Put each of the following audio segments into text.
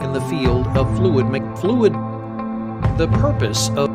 in the field of fluid. The purpose of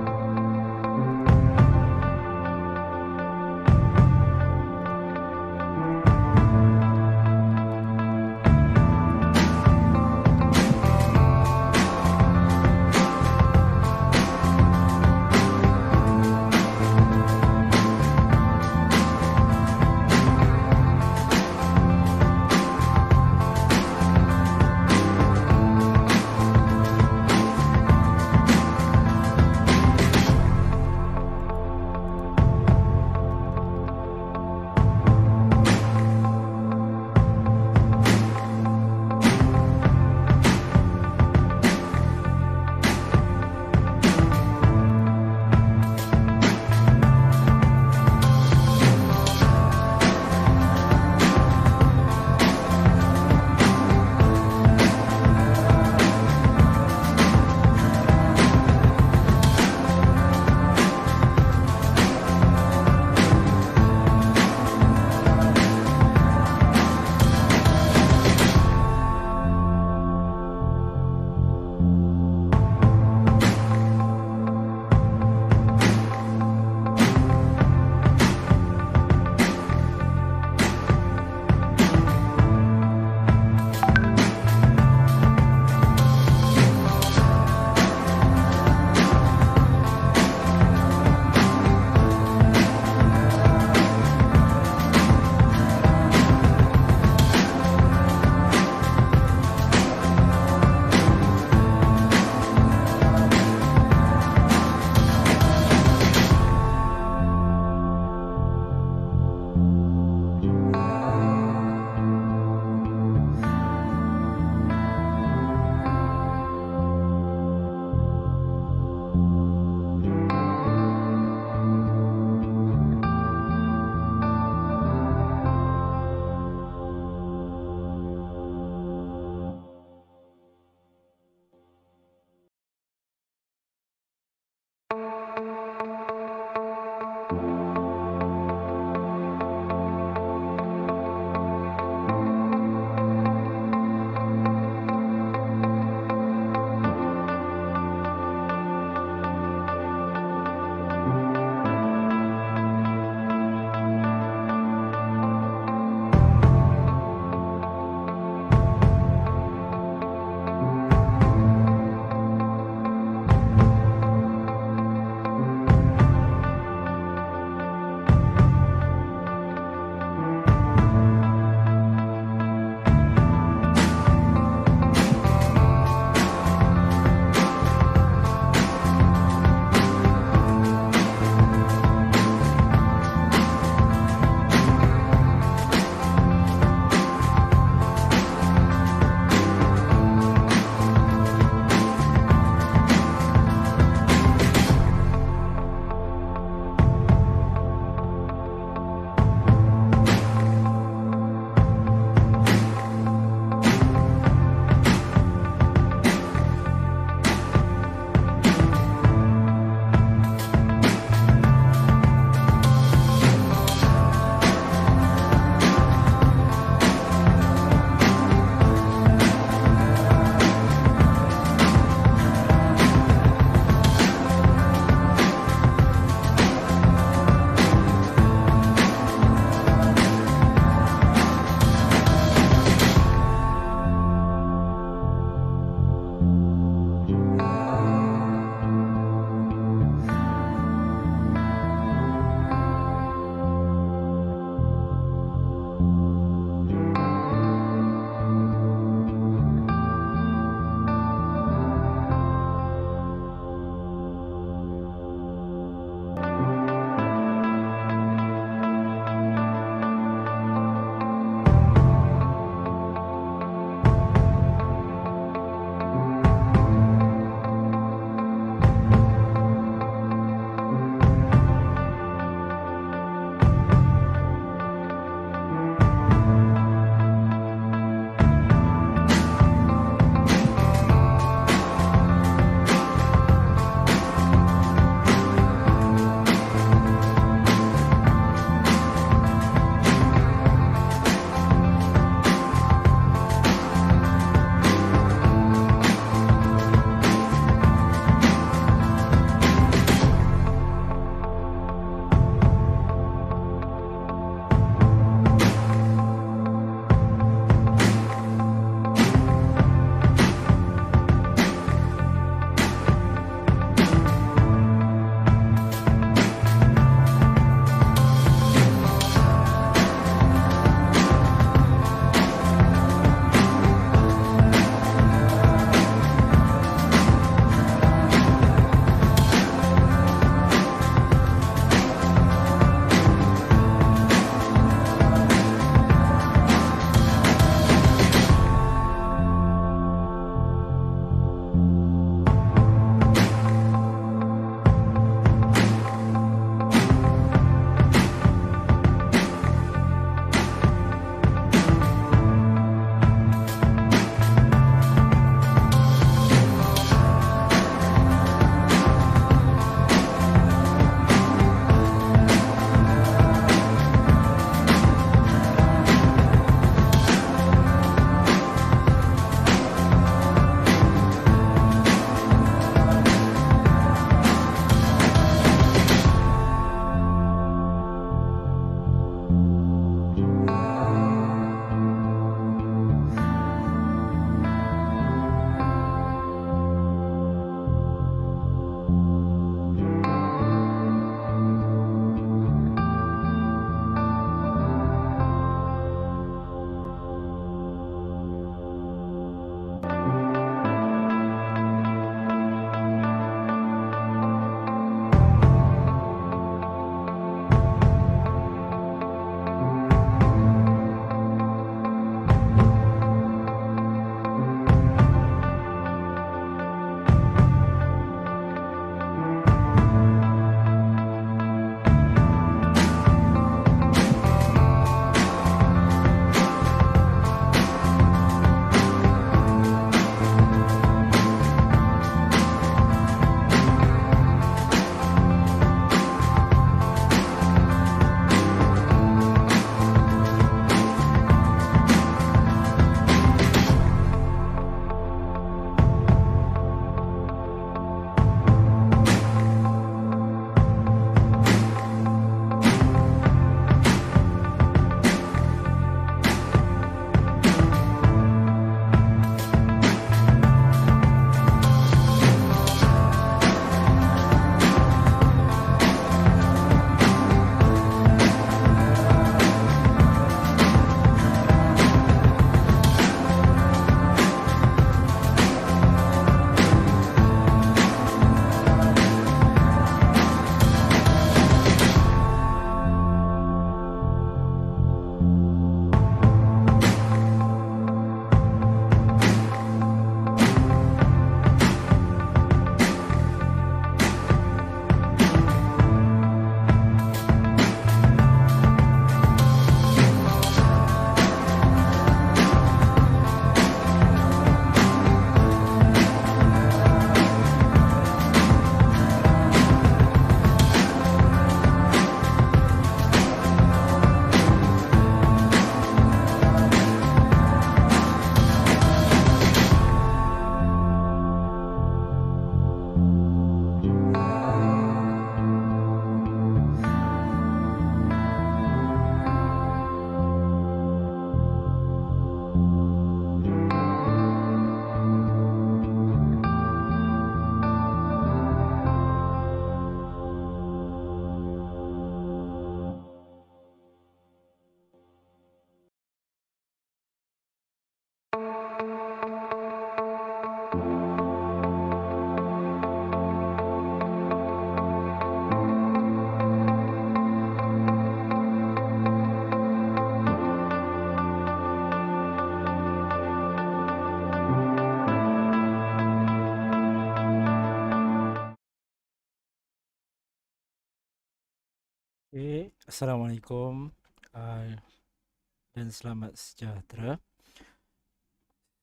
Okay, Assalamualaikum dan selamat sejahtera.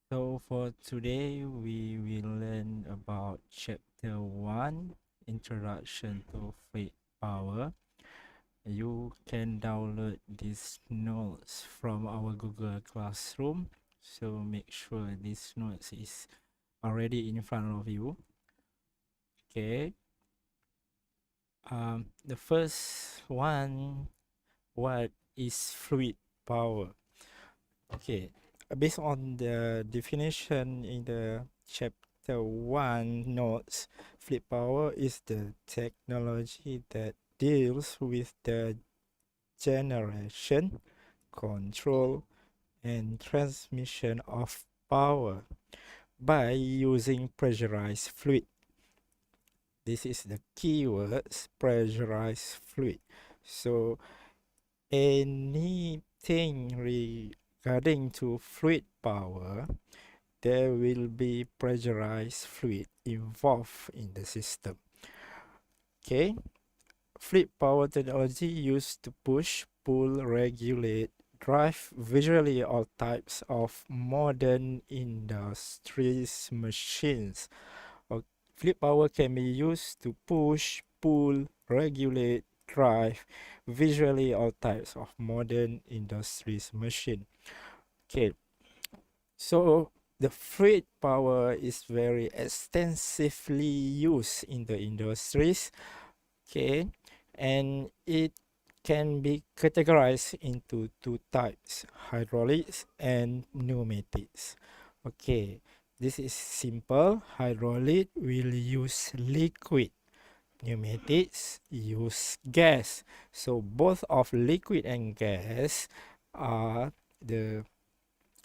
So for today we will learn about chapter 1, Introduction to Fluid Power. You can download these notes from our Google Classroom. So make sure this notes is already in front of you. Okay. The first one, what is fluid power? Okay, based on the definition in the chapter 1 notes, fluid power is the technology that deals with the generation, control, and transmission of power by using pressurized fluid. This is the keywords, pressurized fluid. So anything regarding to fluid power, there will be pressurized fluid involved in the system. Okay, fluid power technology used to push, pull, regulate, drive visually all types of modern industries machines. Fluid power can be used to push, pull, regulate, drive visually all types of modern industries machine. Okay, so the fluid power is very extensively used in the industries. Okay, and it can be categorized into two types, hydraulics and pneumatics. Okay, this is simple. Hydraulic will use liquid, pneumatics use gas. So both of liquid and gas are the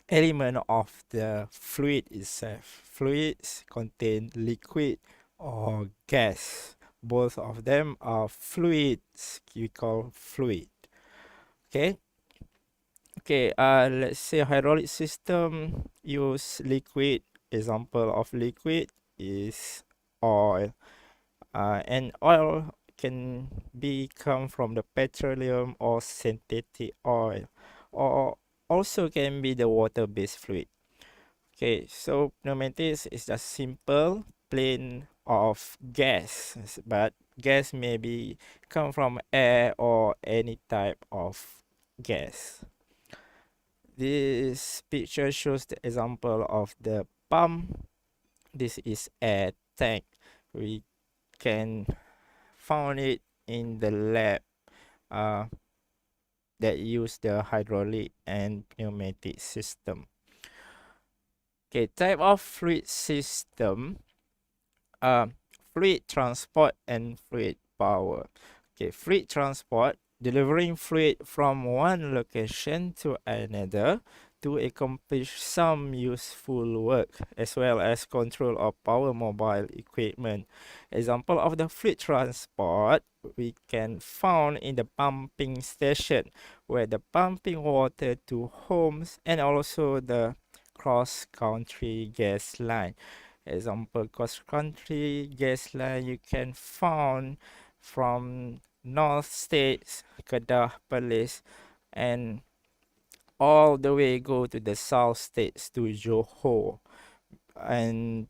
element of the fluid itself. Fluids contain liquid or gas. Both of them are fluids, we call fluid. Okay. Okay, let's say hydraulic system use liquid. Example of liquid is oil. And oil can be come from the petroleum or synthetic oil, or also can be the water-based fluid. Okay, so pneumatics is just simple plain of gas, but gas may be come from air or any type of gas. This picture shows the example of the pump. This is a tank. We can found it in the lab uh, that use the hydraulic and pneumatic system. Okay, type of fluid system, fluid transport and fluid power. Okay, fluid transport, delivering fluid from one location to another to accomplish some useful work, as well as control of power mobile equipment. Example of the fluid transport we can found in the pumping station, where the pumping water to homes, and also the cross-country gas line. Example, cross-country gas line you can found from North States, Kedah, Perlis, and all the way go to the South States to Johor, and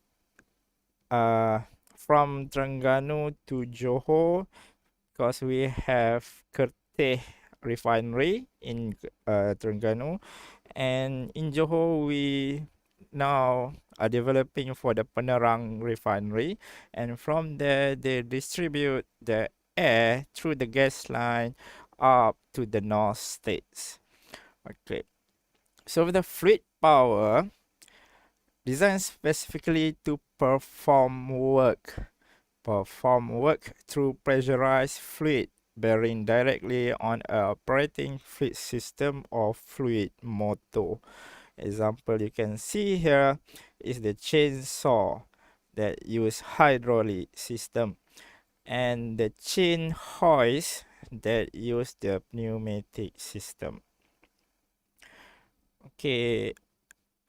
from Terengganu to Johor, because we have Kerteh refinery in Terengganu, and in Johor we now are developing for the Penang refinery, and from there they distribute the air through the gas line up to the North States. Okay, so the fluid power designed specifically to perform work through pressurized fluid bearing directly on a operating fluid system or fluid motor. Example you can see here is the chainsaw that use hydraulic system, and the chain hoist that use the pneumatic system. Okay,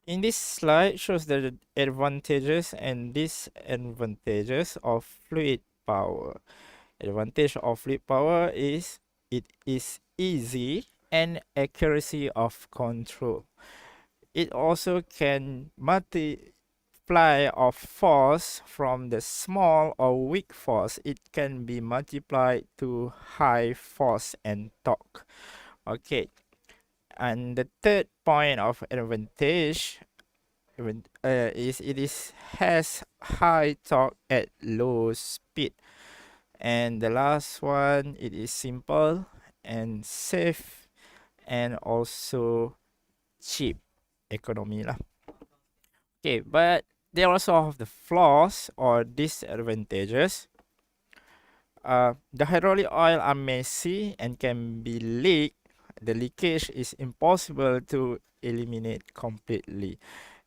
in this slide shows the advantages and disadvantages of fluid power. Advantage of fluid power is it is easy and accuracy of control. It also can multiply of force from the small or weak force. It can be multiplied to high force and torque. Okay, and the third point of advantage is it is has high torque at low speed. And the last one, it is simple and safe and also cheap economy lah. Okay, but they also have the flaws or disadvantages. The hydraulic oil are messy and can be leaked. The leakage is impossible to eliminate completely.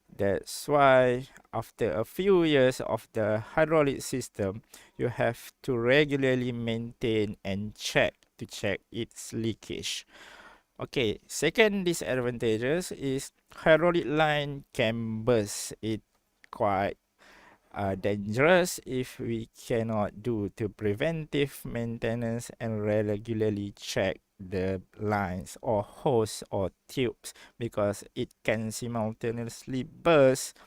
That's why after a few years of the hydraulic system, you have to regularly maintain and check its leakage. Okay, second disadvantages is hydraulic line can burst. It quite dangerous if we cannot do the preventive maintenance and regularly check the lines or hose or tubes, because it can simultaneously burst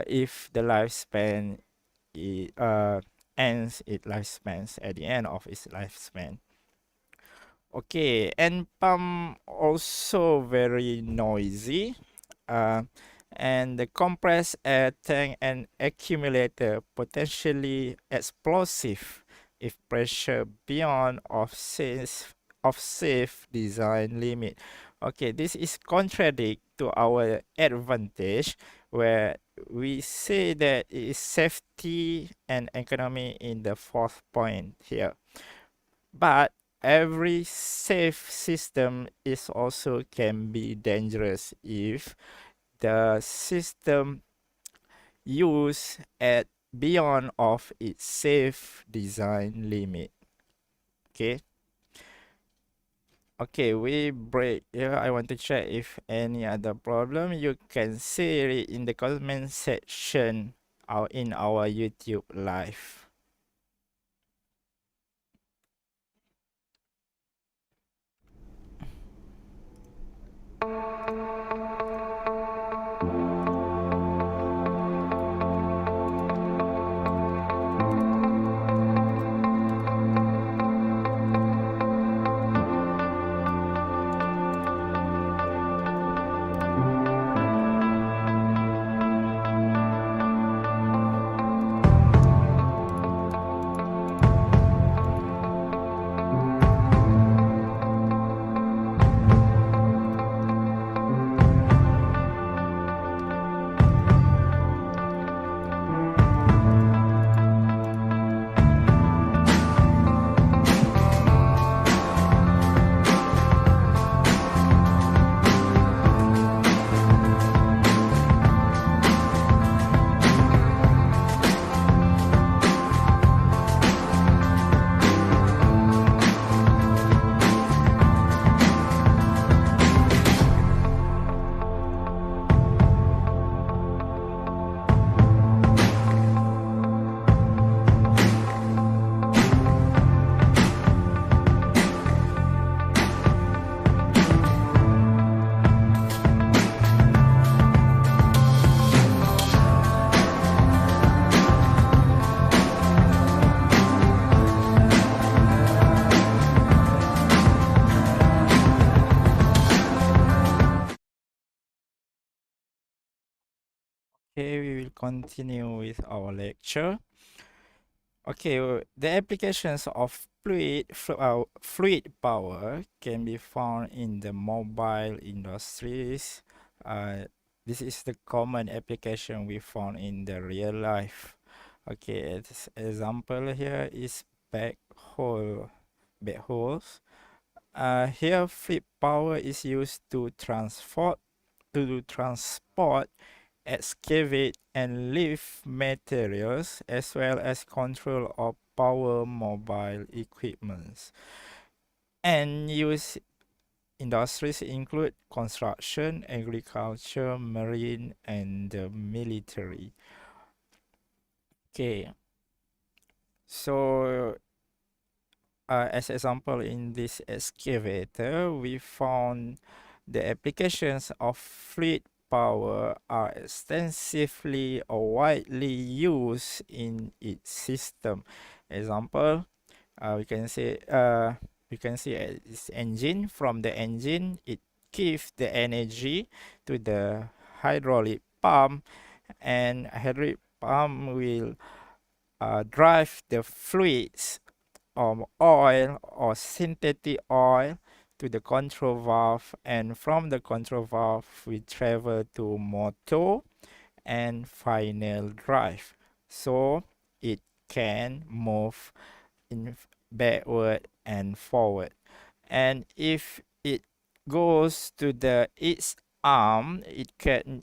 if the lifespan ends its lifespans at the end of its lifespan. Okay, and pump also very noisy. And the compressed air tank and accumulator potentially explosive if pressure beyond of safe design limit. Okay, this is contradict to our advantage, where we say that it is safety and economy in the fourth point here. But every safe system is also can be dangerous if the system used at beyond of its safe design limit. Okay. Okay, we break here. I want to check if any other problem. You can say it in the comment section or in our YouTube live. Okay, we will continue with our lecture. Okay, the applications of fluid power can be found in the mobile industries. This is the common application we found in the real life. Okay, this example here is backhoes. Here, fluid power is used to transport, excavate and lift materials, as well as control of power mobile equipments. And use industries include construction, agriculture, marine, and the military. Okay, so as example, in this excavator, we found the applications of fluid power are extensively or widely used in its system. Example, we can say its engine. From the engine, it gives the energy to the hydraulic pump, and hydraulic pump will drive the fluids oil or synthetic oil to the control valve, and from the control valve we travel to motor and final drive, so it can move in backward and forward. And if it goes to the its arm, it can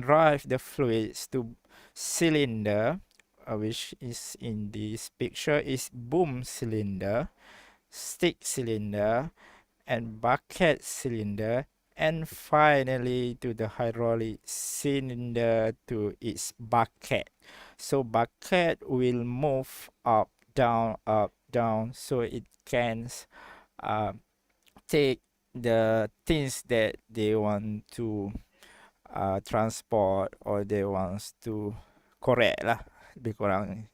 drive the fluids to cylinder, which is in this picture is boom cylinder, stick cylinder, and bucket cylinder, and finally to the hydraulic cylinder to its bucket. So bucket will move up down, so it can take the things that they want to transport, or they wants to correct lah, lebih kurang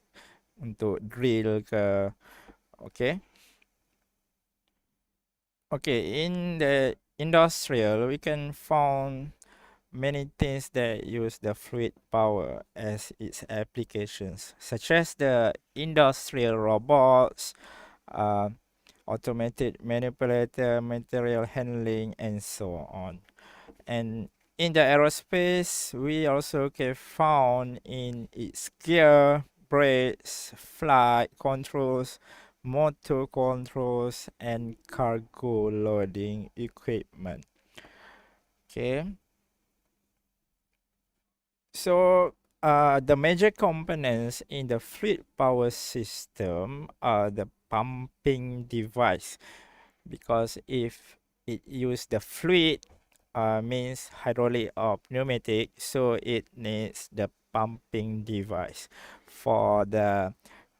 untuk drill ke. Okay. Okay, in the industrial, we can find many things that use the fluid power as its applications, such as the industrial robots, automated manipulator, material handling, and so on. And in the aerospace, we also can found in its gear, brakes, flight controls, motor controls, and cargo loading equipment. Okay. So the major components in the fluid power system are the pumping device, because if it use the fluid, means hydraulic or pneumatic, so it needs the pumping device. For the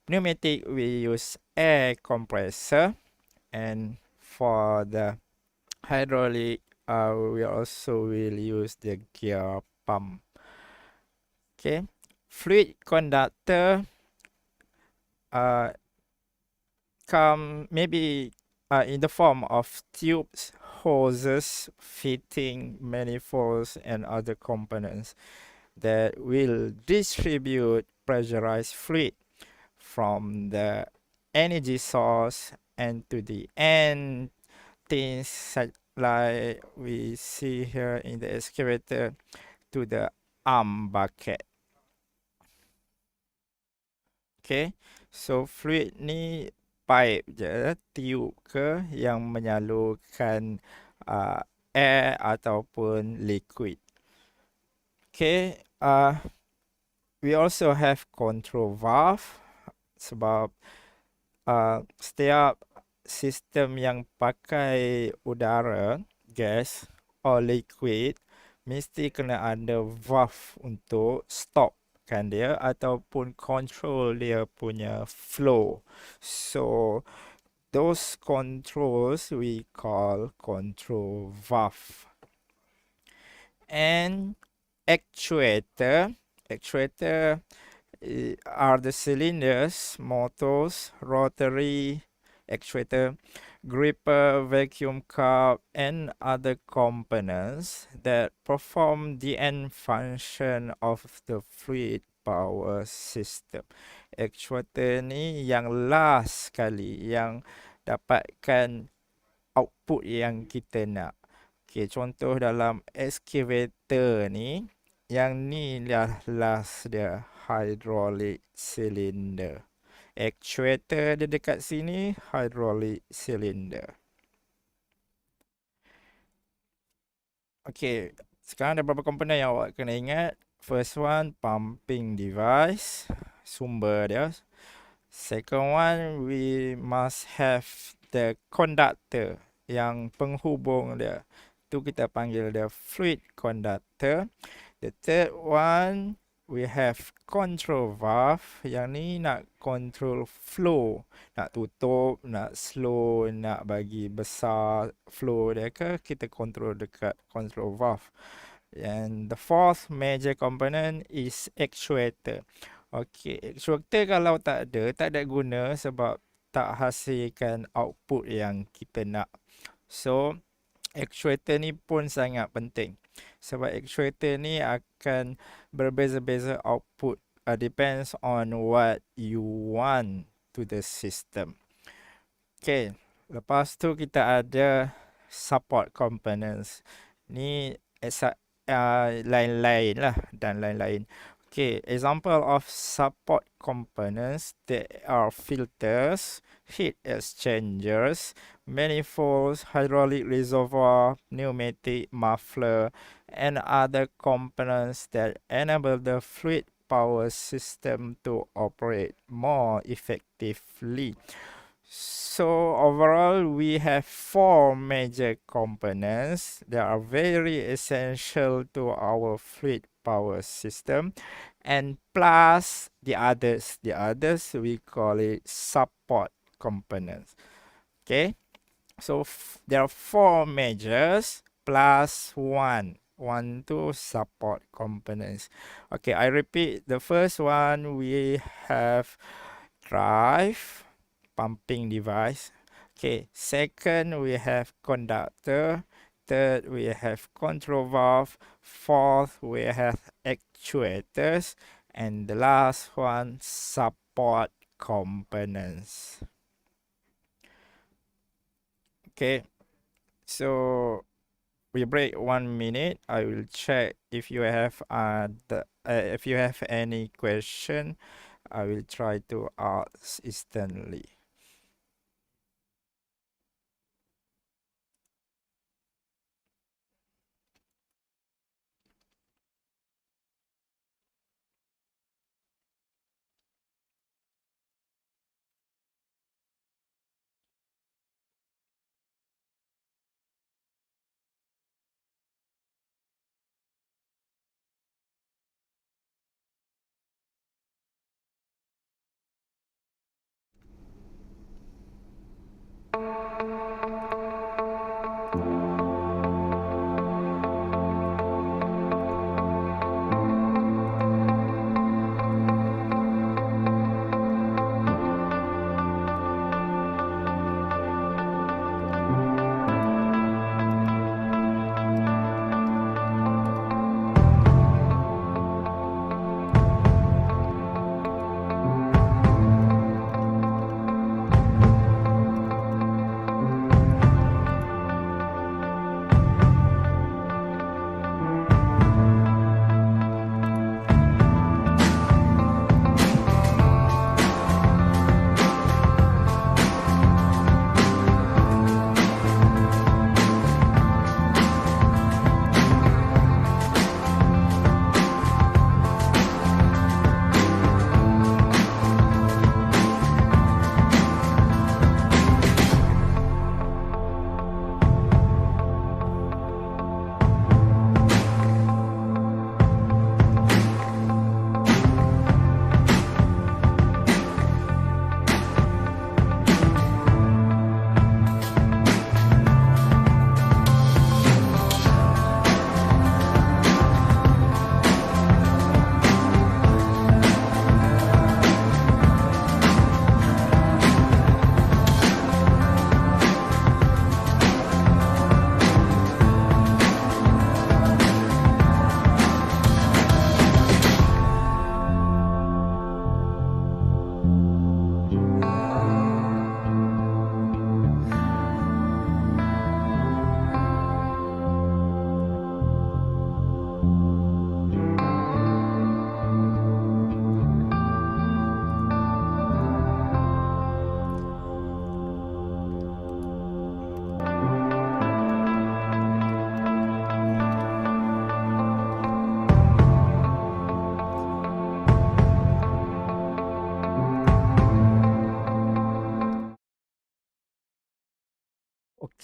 pneumatic, we use air compressor, and for the hydraulic, we also will use the gear pump. Okay, fluid conductor come maybe in the form of tubes, hoses, fitting, manifolds, and other components that will distribute pressurized fluid from the energy source and to the end things such like we see here in the excavator to the arm bucket. Okay, so fluid ni pipe je, tiub ke yang menyalurkan air ataupun liquid. Okay, we also have control valve, sebab setiap sistem yang pakai udara, gas or liquid, mesti kena ada valve untuk stopkan dia ataupun control dia punya flow. So those controls we call control valve. And actuator are the cylinders, motors, rotary actuator, gripper, vacuum cup, and other components that perform the end function of the fluid power system. Actuator ni yang last sekali yang dapatkan output yang kita nak. Okay, contoh dalam excavator ni, yang ni lah last dia, hydraulic cylinder. Actuator dia dekat sini, hydraulic cylinder. Okay, sekarang ada beberapa komponen yang awak kena ingat. First one, pumping device, sumber dia. Second one, we must have the conductor, yang penghubung dia. Tu kita panggil dia fluid conductor. The third one, we have control valve. Yang ni nak control flow, nak tutup, nak slow, nak bagi besar flow dia ke, kita control dekat control valve. And the fourth major component is actuator. Okay, actuator kalau tak ada guna sebab tak hasilkan output yang kita nak. So actuator ni pun sangat penting sebab actuator ni akan berbeza-beza output, depends on what you want to the system. Okay, lepas tu kita ada support components. Ni lain-lain lah dan lain-lain. Okay, example of support components, they are filters, heat exchangers, manifolds, hydraulic reservoir, pneumatic muffler, and other components that enable the fluid power system to operate more effectively. So overall, we have 4 major components that are very essential to our fluid power system, and plus the others. The others we call it support components. Okay, so there are 4 majors plus 1 to support components. Okay, I repeat. The first one, we have drive, pumping device. Okay, second, we have conductor. Third, we have control valve. Fourth, we have actuators. And the last one, support components. Okay, so we break 1 minute. I will check if you have if you have any question. I will try to ask instantly.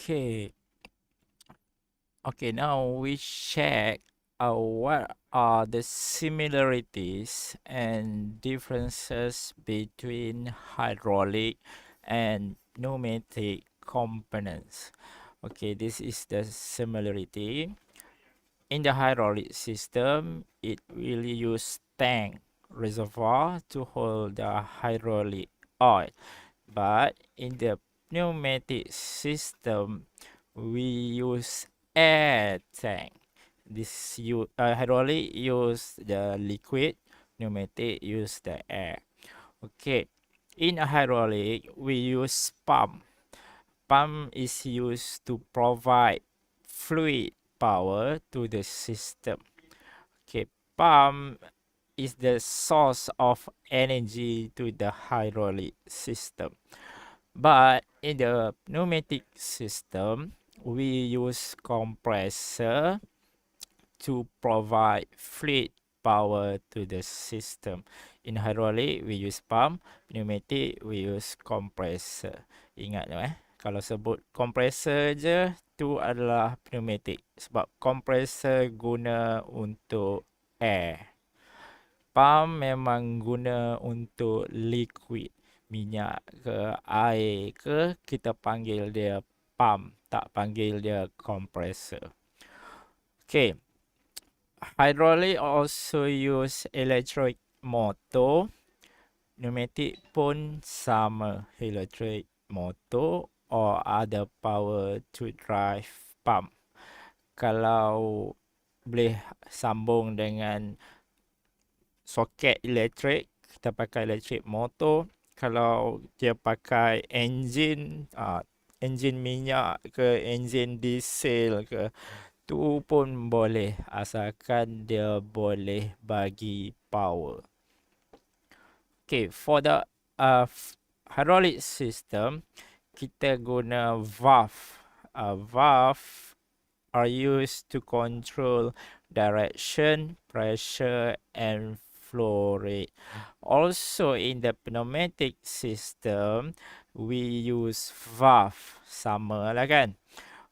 Okay. Okay, now we check what are the similarities and differences between hydraulic and pneumatic components? Okay, this is the similarity. In the hydraulic system, it will use tank reservoir to hold the hydraulic oil. But in the pneumatic system, we use air tank. Hydraulic use the liquid, pneumatic use the air. Okay, in a hydraulic, we use pump. Pump is used to provide fluid power to the system. Okay, pump is the source of energy to the hydraulic system. But in the pneumatic system, we use compressor to provide fluid power to the system. In hydraulic, we use pump. Pneumatic, we use compressor. Ingat tu kalau sebut compressor je, tu adalah pneumatic. Sebab compressor guna untuk air. Pump memang guna untuk liquid. Minyak ke air ke, kita panggil dia pump. Tak panggil dia compressor. Okay. Hydraulic also use electric motor. Pneumatic pun sama, electric motor or other power to drive pump. Kalau boleh sambung dengan soket elektrik, kita pakai electric motor. Kalau dia pakai enjin, enjin minyak ke, enjin diesel ke, tu pun boleh asalkan dia boleh bagi power. Okay, for the hydraulic system, kita guna valve. Valve are used to control direction, pressure, and flow rate. Also, in the pneumatic system, we use valve. Sama lah kan?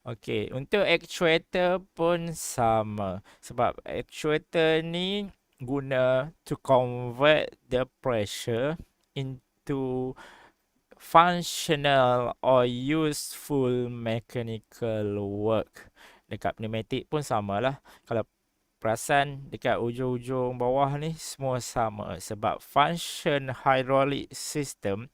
Okay, untuk actuator pun sama. Sebab actuator ni guna to convert the pressure into functional or useful mechanical work. Dekat pneumatic pun sama lah. Kalau perasan dekat ujung-ujung bawah ni semua sama. Sebab function hydraulic system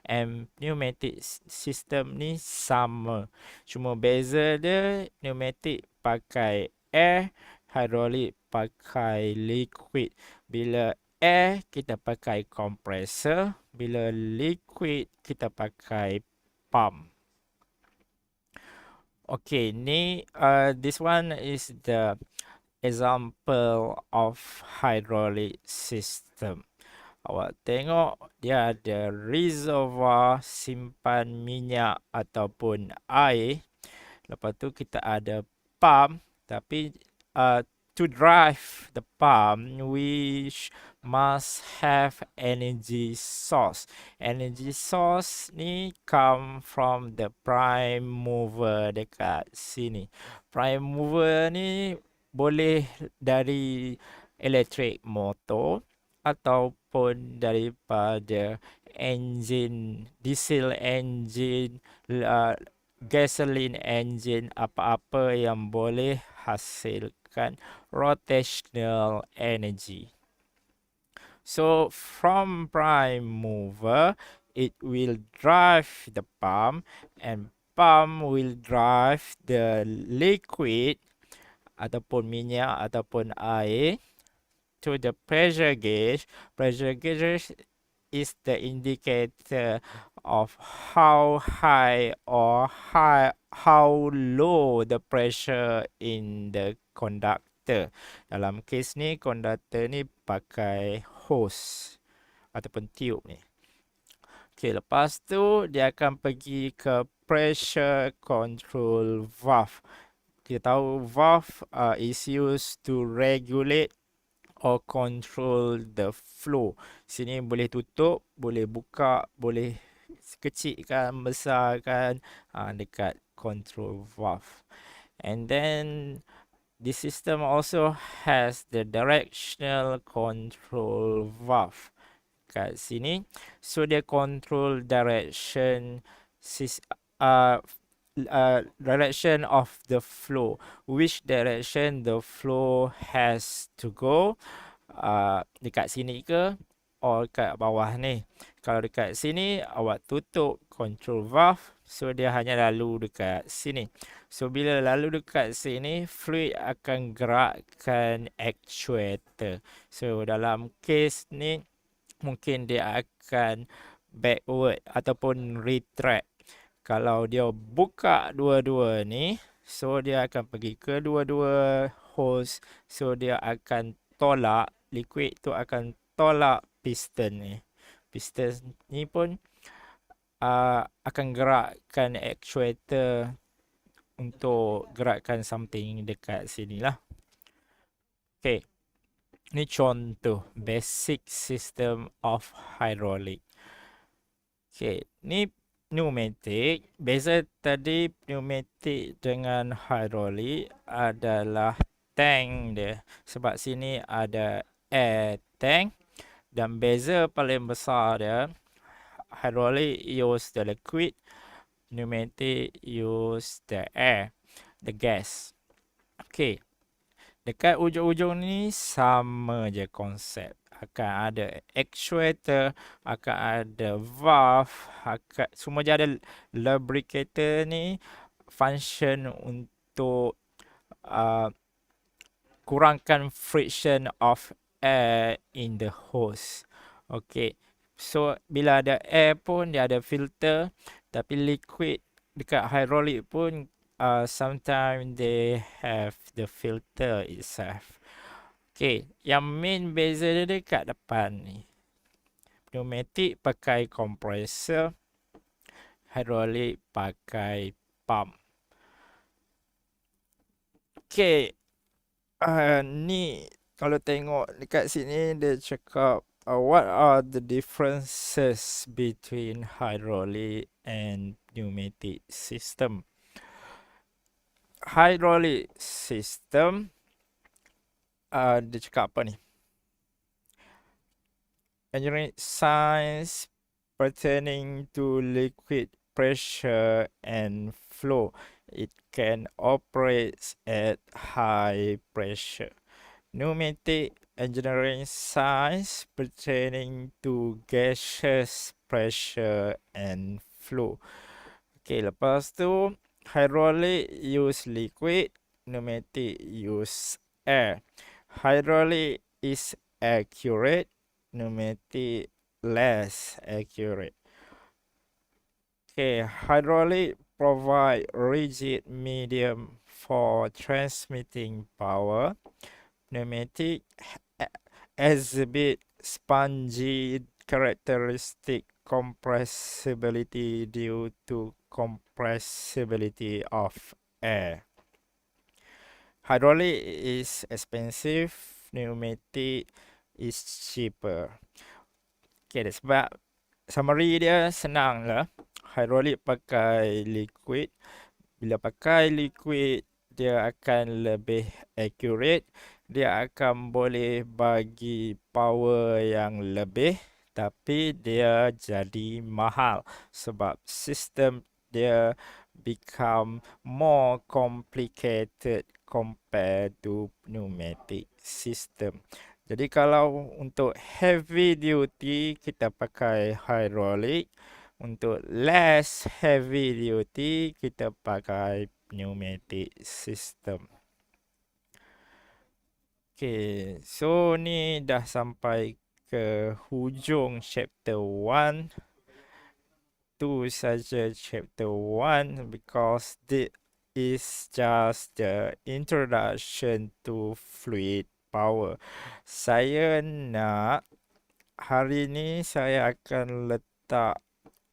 and pneumatic system ni sama. Cuma beza dia, pneumatic pakai air, hydraulic pakai liquid. Bila air, kita pakai compressor. Bila liquid, kita pakai pump. Okay, ni this one is the example of hydraulic system. Awak tengok dia ada reservoir simpan minyak ataupun air. Lepas tu kita ada pump, tapi to drive the pump we must have energy source. Energy source ni come from the prime mover dekat sini. Prime mover ni boleh dari electric motor ataupun daripada engine, diesel engine, gasoline engine, apa-apa yang boleh hasilkan rotational energy. So from prime mover, it will drive the pump, and pump will drive the liquid ataupun minyak ataupun air to the pressure gauge. Pressure gauge is the indicator of how high or how low the pressure in the conductor. Dalam kes ni, conductor ni pakai hose ataupun tube ni. Okay, lepas tu dia akan pergi ke pressure control valve. Kita tahu valve is used to regulate or control the flow. Sini boleh tutup, boleh buka, boleh kecilkan, besarkan dekat control valve. And then This system also has the directional control valve kat sini. So dia control direction uh, direction of the flow, which direction the flow has to go, dekat sini ke or dekat bawah ni. Kalau dekat sini awak tutup control valve, so dia hanya lalu dekat sini. So bila lalu dekat sini, fluid akan gerakkan actuator. So dalam case ni mungkin dia akan backward ataupun retract. Kalau dia buka dua-dua ni, so dia akan pergi ke dua-dua hose, so dia akan tolak, liquid tu akan tolak piston ni. Piston ni pun akan gerakkan actuator untuk gerakkan something dekat sini lah. Okay, ni contoh basic system of hydraulic. Okay, ni pneumatic. Beza tadi pneumatic dengan hydraulic adalah tank dia. Sebab sini ada air tank. Dan beza paling besar dia, hydraulic use the liquid, pneumatic use the air, the gas. Okay, dekat ujung-ujung ni sama je konsep. Akan ada actuator, akan ada valve, semua je ada lubricator ni function untuk kurangkan friction of air in the hose. Okay, so bila ada air pun dia ada filter, tapi liquid dekat hydraulic pun sometimes they have the filter itself. Okay, yang main beza dia dekat depan ni. Pneumatic pakai compressor, hydraulic pakai pump. Okay, ni kalau tengok dekat sini dia cakap what are the differences between hydraulic and pneumatic system. Hydraulic system dia cakap apa ni? Engineering science pertaining to liquid pressure and flow. It can operate at high pressure. Pneumatic engineering science pertaining to gaseous pressure and flow. Okay, lepas tu hydraulic use liquid, pneumatic use air. Hydraulic is accurate, pneumatic less accurate. Okay, hydraulic provide rigid medium for transmitting power. Pneumatic exhibit spongy characteristic compressibility due to compressibility of air. Hydraulic is expensive, pneumatic is cheaper. Okay, sebab summary dia senang lah. Hydraulic pakai liquid. Bila pakai liquid, dia akan lebih accurate. Dia akan boleh bagi power yang lebih, tapi dia jadi mahal sebab sistem dia become more complicated compared to pneumatic system. Jadi kalau untuk heavy duty kita pakai hydraulic, untuk less heavy duty kita pakai pneumatic system. Okay, so ni dah sampai ke hujung chapter 1. Tu saja chapter 1 because this is just the introduction to fluid power. Saya nak hari ni saya akan letak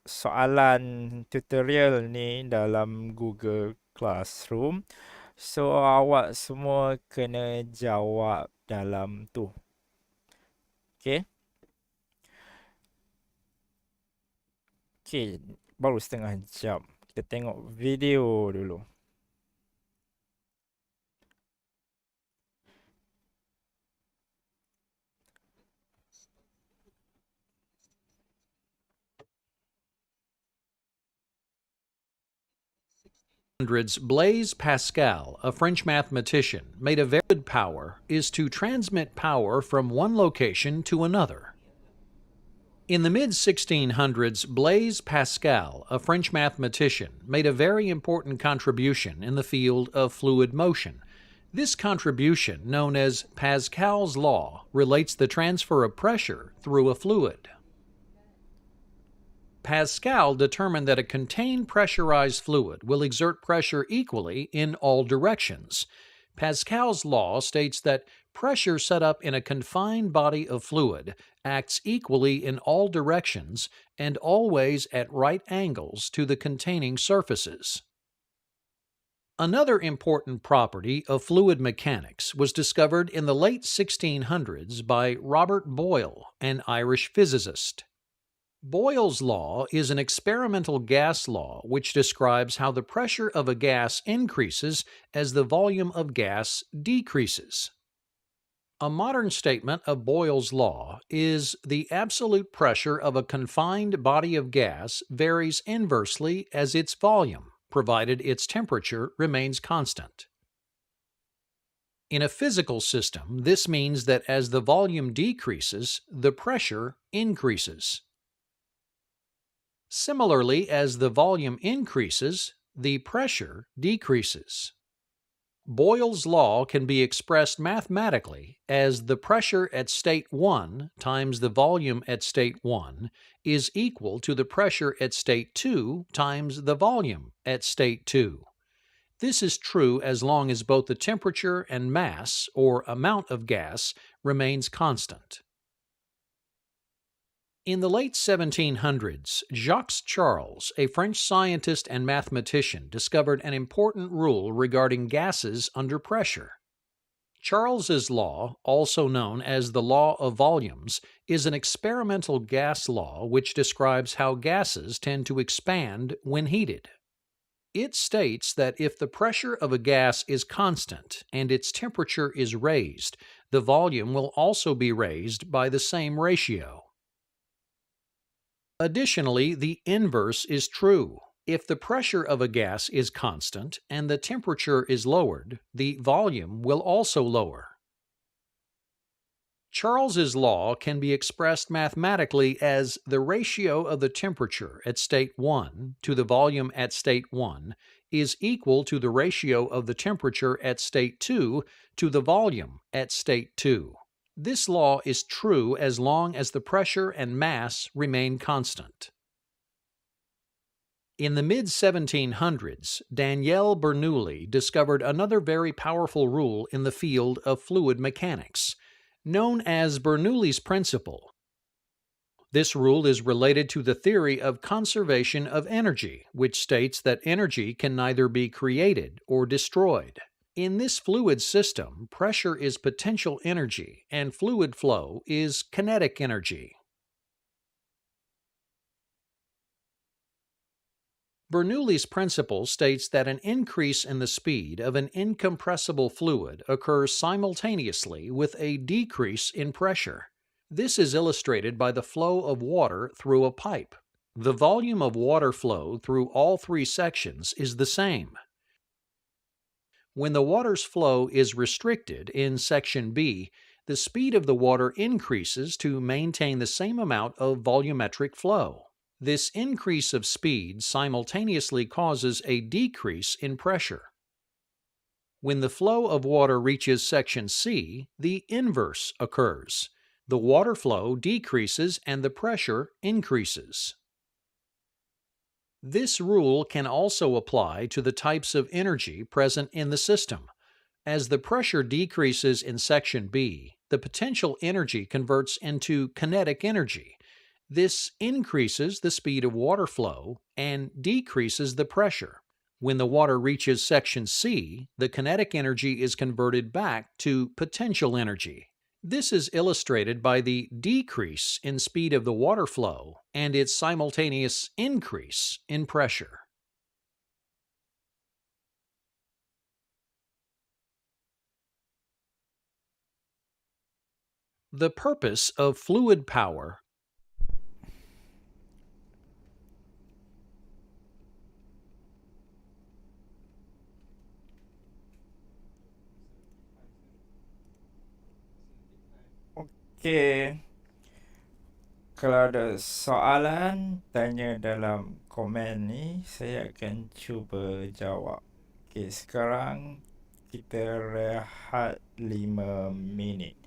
soalan tutorial ni dalam Google Classroom. So awak semua kena jawab dalam tu. Okay. Okay, baru setengah jam. Kita tengok video dulu. 1600s, Blaise Pascal, a French mathematician, made a very good power is to transmit power from one location to another. In the mid-1600s, Blaise Pascal, a French mathematician, made a very important contribution in the field of fluid motion. This contribution, known as Pascal's law, relates the transfer of pressure through a fluid. Pascal determined that a contained pressurized fluid will exert pressure equally in all directions. Pascal's law states that pressure set up in a confined body of fluid acts equally in all directions and always at right angles to the containing surfaces. Another important property of fluid mechanics was discovered in the late 1600s by Robert Boyle, an Irish physicist. Boyle's law is an experimental gas law which describes how the pressure of a gas increases as the volume of gas decreases. A modern statement of Boyle's law is the absolute pressure of a confined body of gas varies inversely as its volume, provided its temperature remains constant. In a physical system, this means that as the volume decreases, the pressure increases. Similarly, as the volume increases, the pressure decreases. Boyle's law can be expressed mathematically as the pressure at state 1 times the volume at state 1 is equal to the pressure at state 2 times the volume at state 2. This is true as long as both the temperature and mass, or amount of gas, remains constant. In the late 1700s, Jacques Charles, a French scientist and mathematician, discovered an important rule regarding gases under pressure. Charles's law, also known as the law of volumes, is an experimental gas law which describes how gases tend to expand when heated. It states that if the pressure of a gas is constant and its temperature is raised, the volume will also be raised by the same ratio. Additionally, the inverse is true. If the pressure of a gas is constant and the temperature is lowered, the volume will also lower. Charles's law can be expressed mathematically as the ratio of the temperature at state 1 to the volume at state 1 is equal to the ratio of the temperature at state 2 to the volume at state 2. This law is true as long as the pressure and mass remain constant. In the mid-1700s, Daniele Bernoulli discovered another very powerful rule in the field of fluid mechanics, known as Bernoulli's principle. This rule is related to the theory of conservation of energy, which states that energy can neither be created or destroyed. In this fluid system, pressure is potential energy and fluid flow is kinetic energy. Bernoulli's principle states that an increase in the speed of an incompressible fluid occurs simultaneously with a decrease in pressure. This is illustrated by the flow of water through a pipe. The volume of water flow through all three sections is the same. When the water's flow is restricted in section B, the speed of the water increases to maintain the same amount of volumetric flow. This increase of speed simultaneously causes a decrease in pressure. When the flow of water reaches section C, the inverse occurs. The water flow decreases and the pressure increases. This rule can also apply to the types of energy present in the system. As the pressure decreases in section B, the potential energy converts into kinetic energy. This increases the speed of water flow and decreases the pressure. When the water reaches section C, the kinetic energy is converted back to potential energy. This is illustrated by the decrease in speed of the water flow and its simultaneous increase in pressure. The purpose of fluid power. Okay. Kalau ada soalan, tanya dalam komen ni, saya akan cuba jawab. Okay, sekarang kita rehat 5 minit.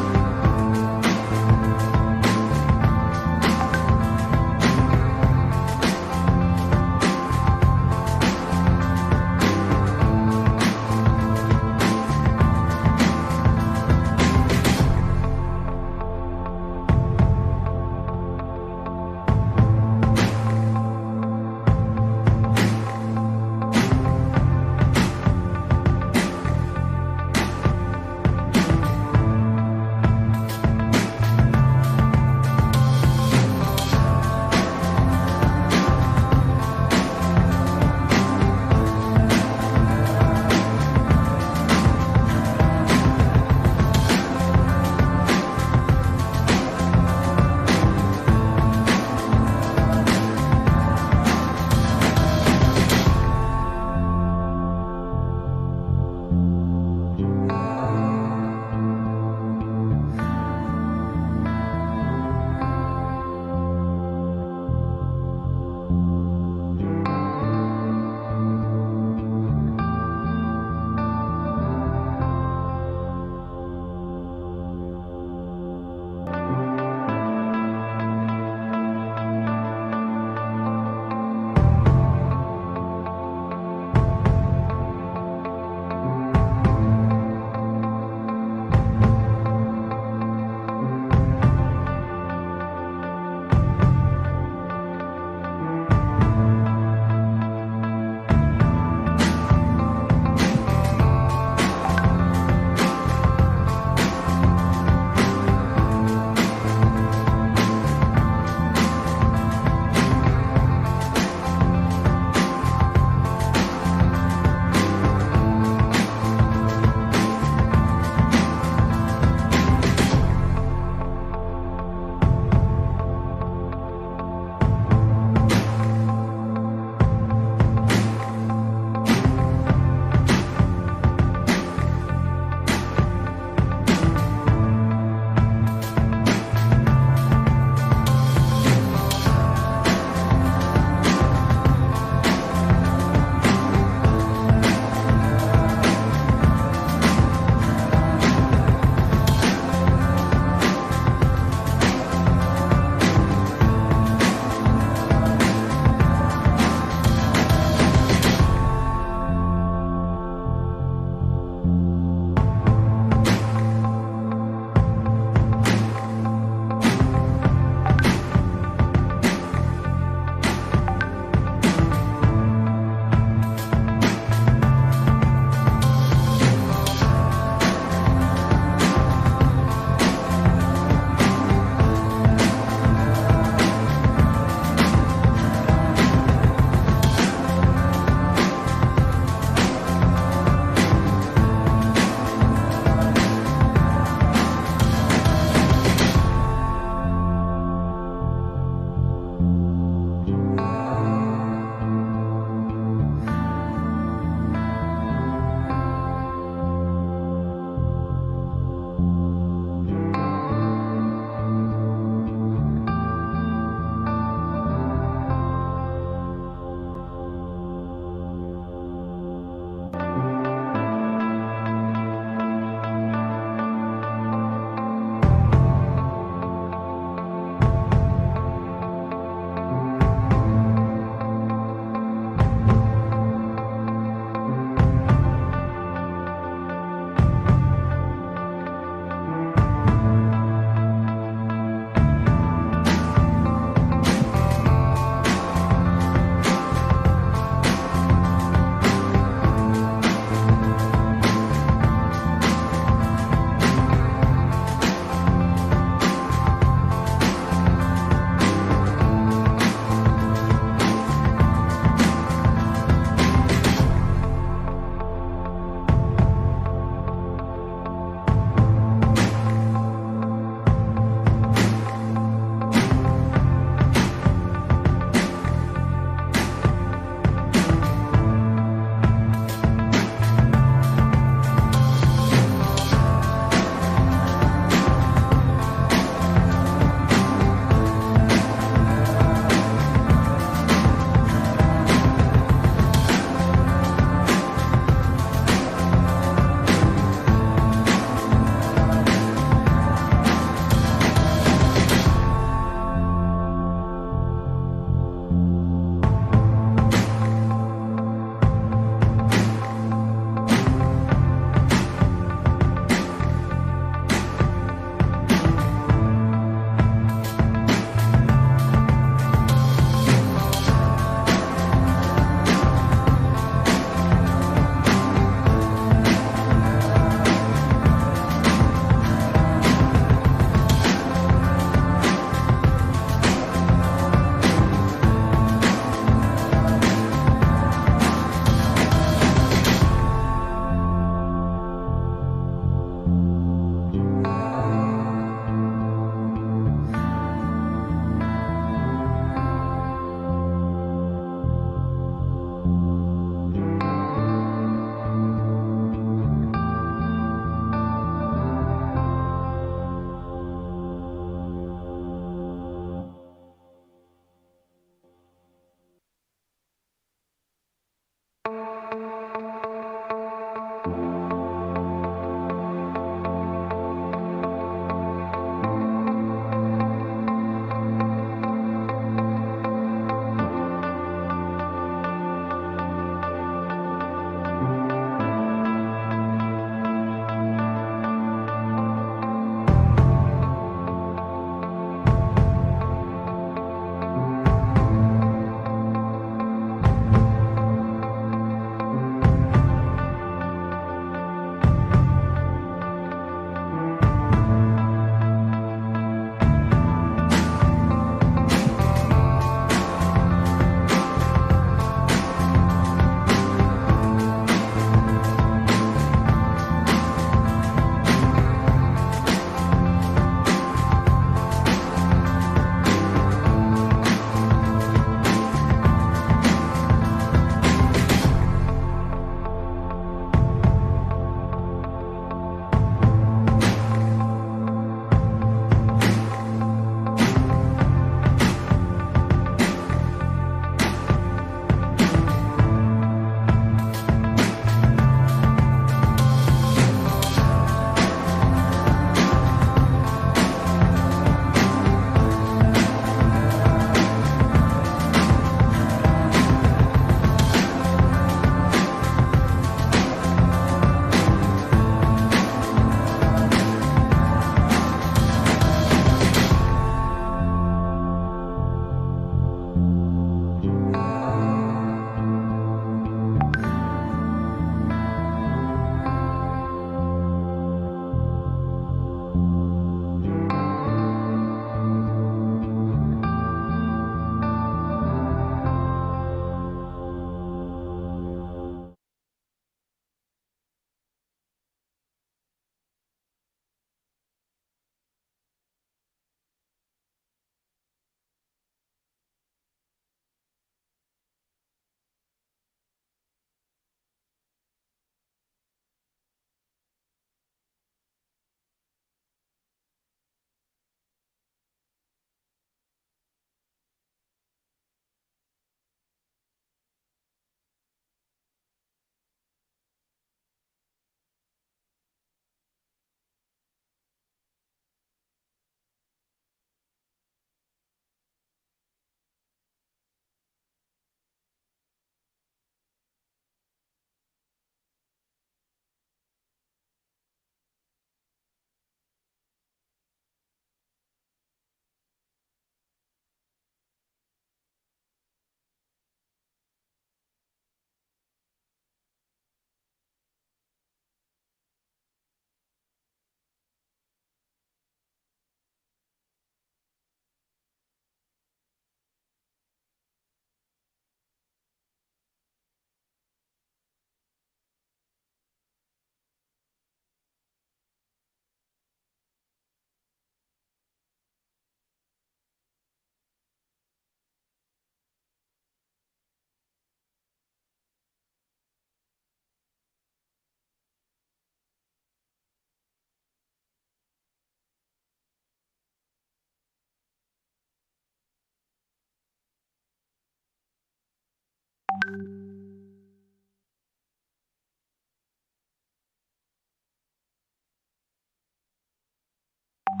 Oh, sorry. Saya tak on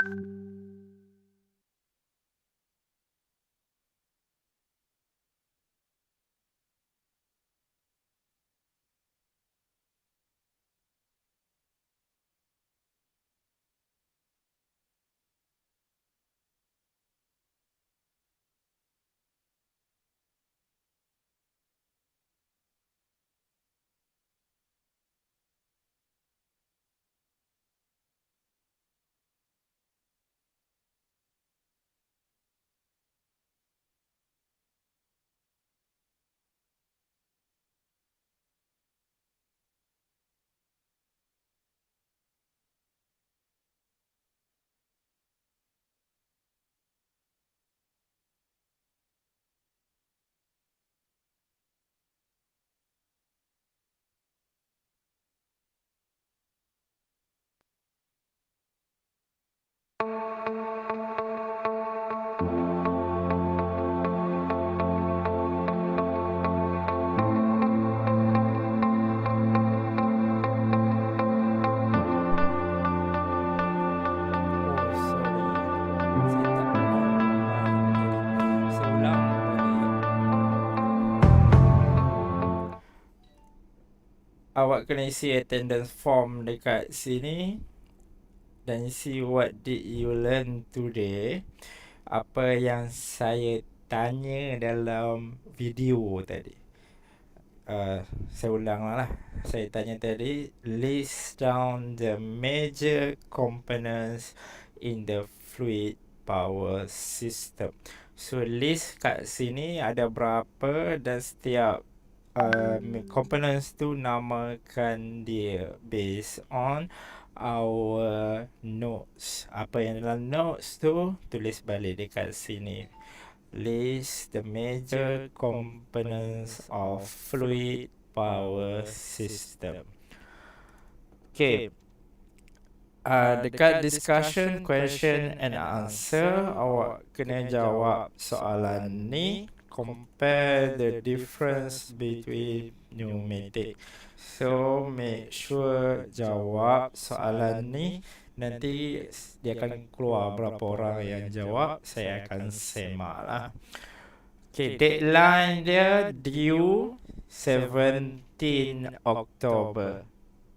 mic tadi. Saya ulang boleh. Awak kena isi attendance form dekat sini dan isi what did you learn today. Apa yang saya tanya dalam video tadi. Saya ulang lah. Saya tanya tadi, list down the major components in the fluid power system. So list kat sini ada berapa dan setiap components tu namakan dia based on our notes. Apa yang dalam notes tu tulis balik dekat sini. List the major components of fluid power system. Okay. Dekat discussion, question and answer, awak kena jawab soalan ni. Compare the difference between pneumatic. So make sure jawab soalan ni. Nanti dia akan keluar berapa orang yang jawab. Saya akan semak lah. Okay, deadline dia due 17 Oktober.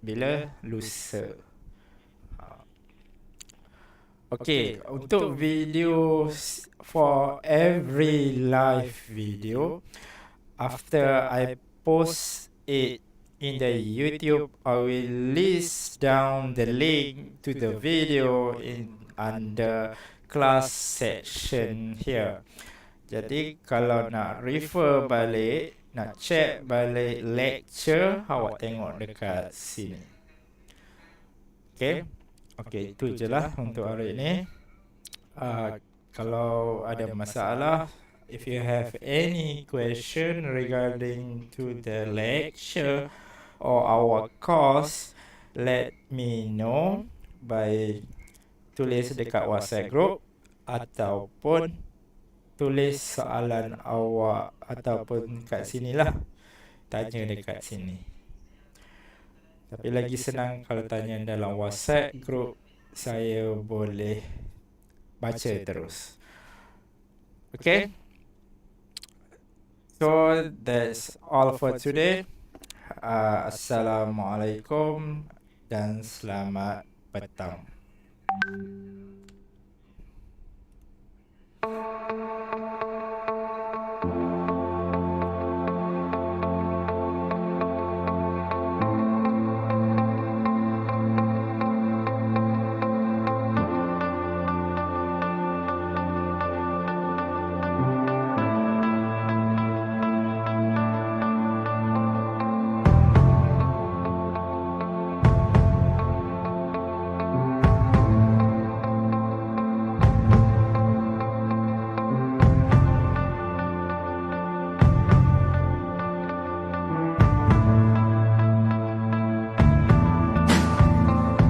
Bila? Lusa. Okay, untuk video for every live video, after I post it in the YouTube, I will list down the link to the video in under class section here. Jadi kalau nak refer balik, nak check balik lecture, awak tengok dekat sini. Okay. Okay, itu je lah untuk hari ini. Kalau ada masalah, if you have any question regarding to the lecture or our course, let me know by tulis dekat WhatsApp group ataupun tulis soalan awak ataupun kat sinilah, tanya dekat sini. Tapi lagi senang kalau tanya dalam WhatsApp group, saya boleh baca terus. Okay. So that's all for today. Assalamualaikum dan selamat petang.